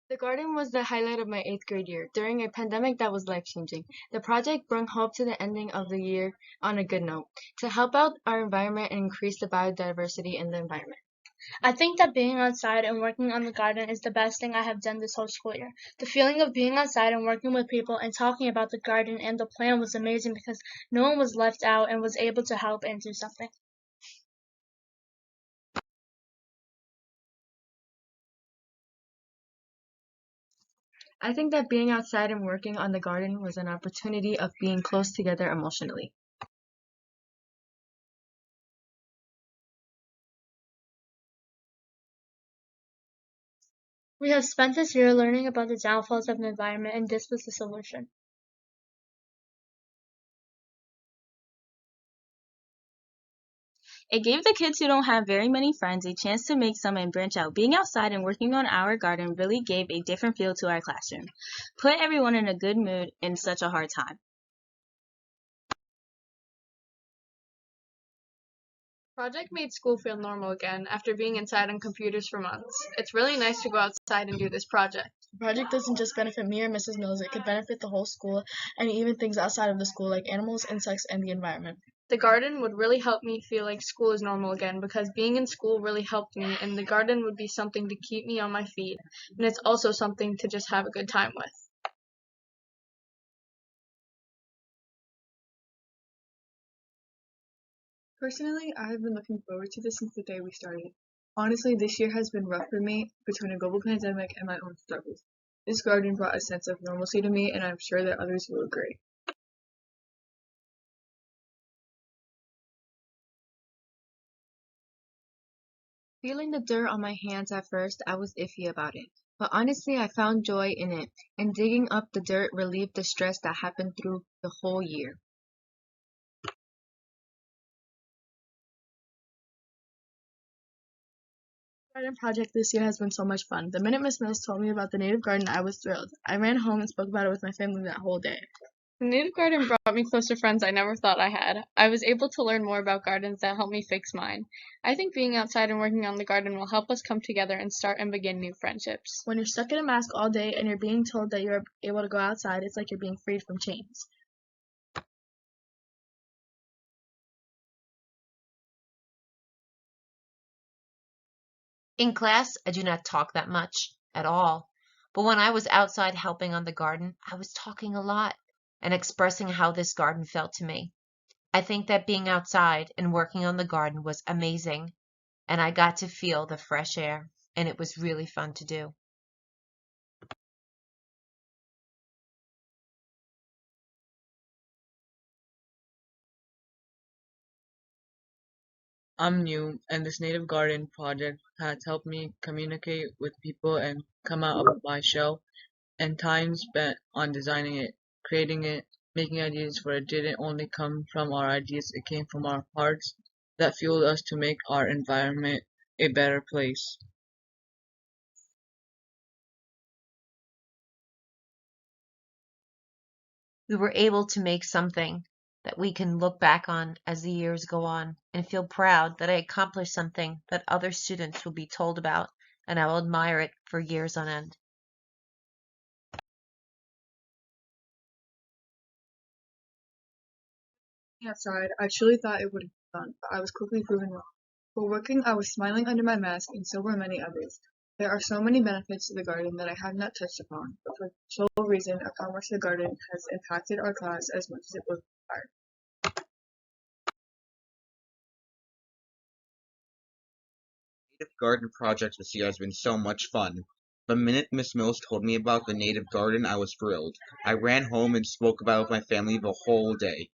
The garden was the highlight of my eighth grade year. During a pandemic that was life-changing, the project brought hope to the ending of the year on a good note, to help out our environment and increase the biodiversity in the environment. I think that being outside and working on the garden is the best thing I have done this whole school year. The feeling of being outside and working with people and talking about the garden and the plan was amazing because no one was left out and was able to help and do something. I think that being outside and working on the garden was an opportunity of being close together emotionally. We have spent this year learning about the downfalls of the environment, and this was the solution. It gave the kids who don't have very many friends a chance to make some and branch out. Being outside and working on our garden really gave a different feel to our classroom. Put everyone in a good mood in such a hard time. Project made school feel normal again after being inside on computers for months. It's really nice to go outside and do this project. The project doesn't just benefit me or Mrs. Mills, it could benefit the whole school and even things outside of the school like animals, insects, and the environment. The garden would really help me feel like school is normal again because being in school really helped me, and the garden would be something to keep me on my feet, and it's also something to just have a good time with. Personally, I have been looking forward to this since the day we started. Honestly, this year has been rough for me between a global pandemic and my own struggles. This garden brought a sense of normalcy to me, and I'm sure that others will agree. Feeling the dirt on my hands at first, I was iffy about it. But honestly, I found joy in it, and digging up the dirt relieved the stress that happened through the whole year. Garden project this year has been so much fun. The minute Miss Mills told me about the native garden, I was thrilled. I ran home and spoke about it with my family that whole day. The native garden brought me close to friends I never thought I had. I was able to learn more about gardens that helped me fix mine. I think being outside and working on the garden will help us come together and start and begin new friendships. When you're stuck in a mask all day and you're being told that you're able to go outside, it's like you're being freed from chains. In class, I do not talk that much at all. But when I was outside helping on the garden, I was talking a lot and expressing how this garden felt to me. I think that being outside and working on the garden was amazing, and I got to feel the fresh air, and it was really fun to do. I'm new, and this native garden project has helped me communicate with people and come out of my shell, and time spent on designing it, creating it, making ideas for it didn't only come from our ideas, it came from our hearts that fueled us to make our environment a better place. We were able to make something that we can look back on as the years go on and feel proud that I accomplished something that other students will be told about, and I will admire it for years on end. Outside, I truly thought it would be fun, but I was quickly proven wrong. While working, I was smiling under my mask, and so were many others. There are so many benefits to the garden that I have not touched upon, but for the sole reason of how much the garden has impacted our class as much as it was required. Native garden project this year has been so much fun. The minute Miss Mills told me about the native garden, I was thrilled. I ran home and spoke about it with my family the whole day.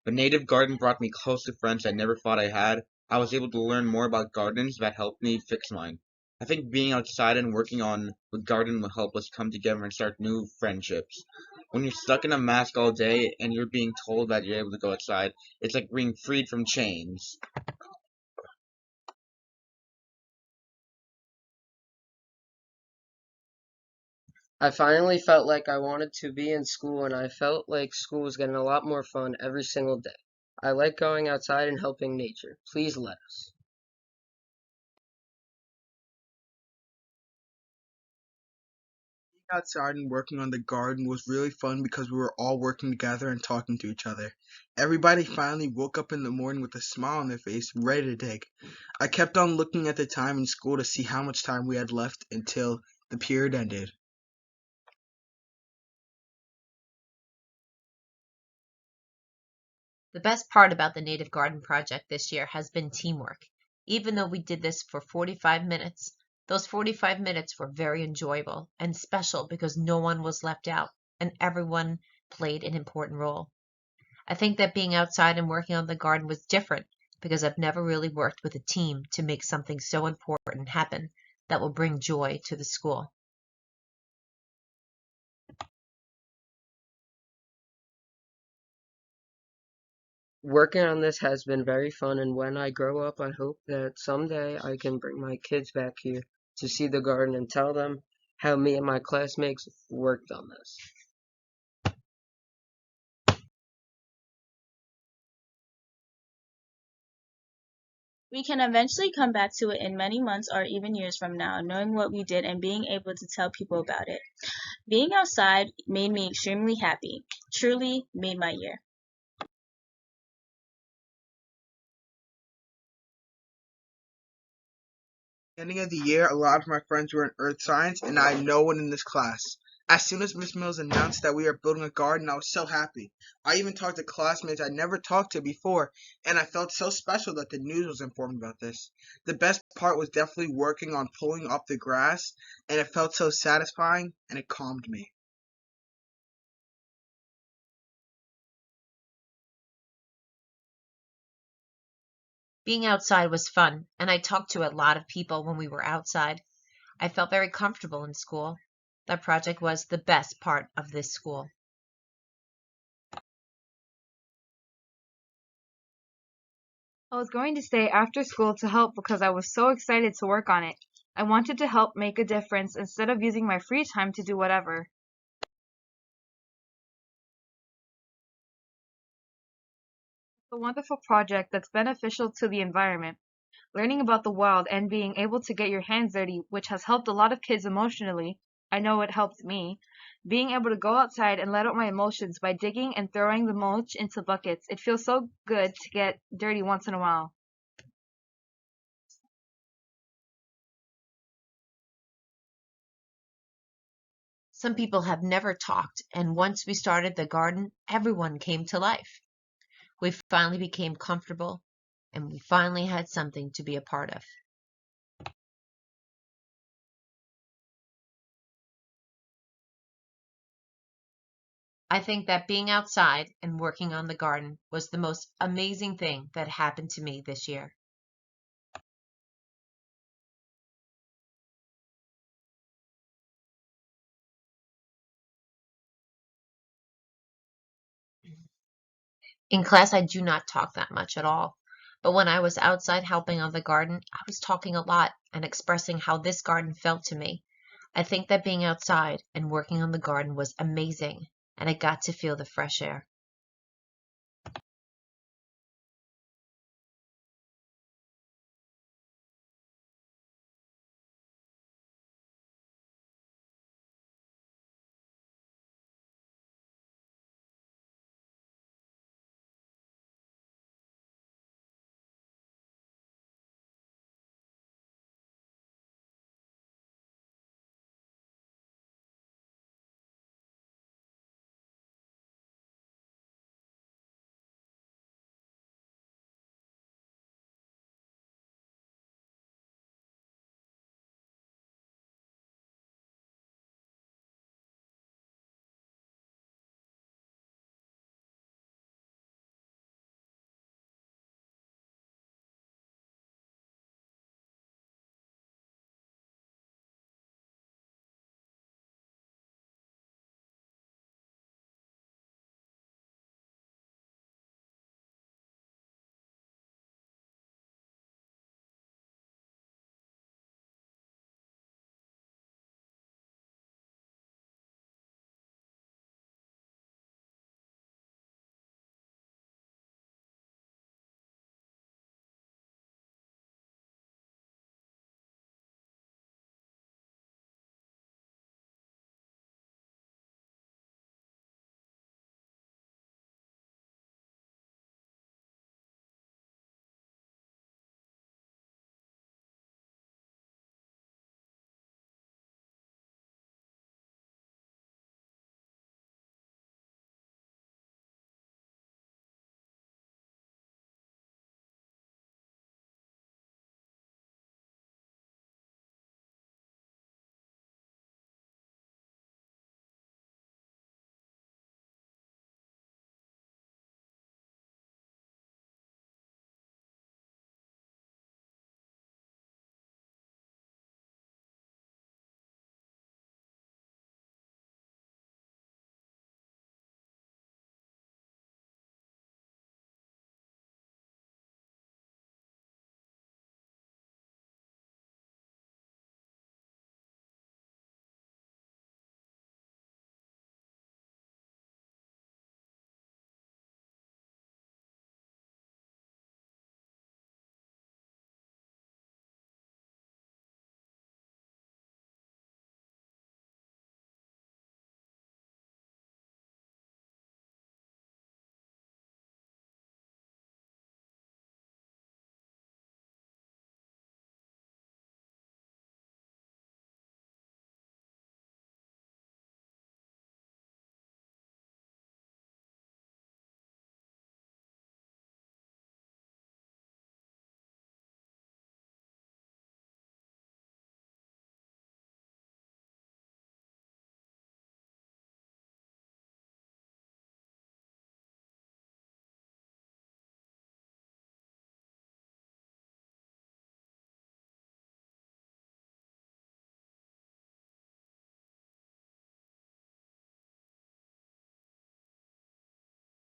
The native garden brought me close to friends I never thought I had. I was able to learn more about gardens that helped me fix mine. I think being outside and working on the garden will help us come together and start new friendships. When you're stuck in a mask all day and you're being told that you're able to go outside, it's like being freed from chains. I finally felt like I wanted to be in school, and I felt like school was getting a lot more fun every single day. I like going outside and helping nature. Please let us. Outside and working on the garden was really fun because we were all working together and talking to each other. Everybody finally woke up in the morning with a smile on their face, ready to dig. I kept on looking at the time in school to see how much time we had left until the period ended. The best part about the Native Garden project this year has been teamwork. Even though we did this for 45 minutes, those 45 minutes were very enjoyable and special because no one was left out and everyone played an important role. I think that being outside and working on the garden was different because I've never really worked with a team to make something so important happen that will bring joy to the school. Working on this has been very fun, and when I grow up, I hope that someday I can bring my kids back here to see the garden and tell them how me and my classmates worked on this. We can eventually come back to it in many months or even years from now, knowing what we did and being able to tell people about it. Being outside made me extremely happy. Truly made my year. Beginning of the year, a lot of my friends were in earth science, and I had no one in this class. As soon as Miss Mills announced that we are building a garden, I was so happy. I even talked to classmates I'd never talked to before, and I felt so special that the news was informed about this. The best part was definitely working on pulling up the grass, and it felt so satisfying, and it calmed me. Being outside was fun, and I talked to a lot of people when we were outside. I felt very comfortable in school. That project was the best part of this school. I was going to stay after school to help because I was so excited to work on it. I wanted to help make a difference instead of using my free time to do whatever. It's a wonderful project that's beneficial to the environment. Learning about the wild and being able to get your hands dirty, which has helped a lot of kids emotionally. I know it helped me. Being able to go outside and let out my emotions by digging and throwing the mulch into buckets. It feels so good to get dirty once in a while. Some people have never talked, and once we started the garden, everyone came to life. We finally became comfortable, and we finally had something to be a part of. I think that being outside and working on the garden was the most amazing thing that happened to me this year. In class, I do not talk that much at all. But when I was outside helping on the garden, I was talking a lot and expressing how this garden felt to me. I think that being outside and working on the garden was amazing, and I got to feel the fresh air.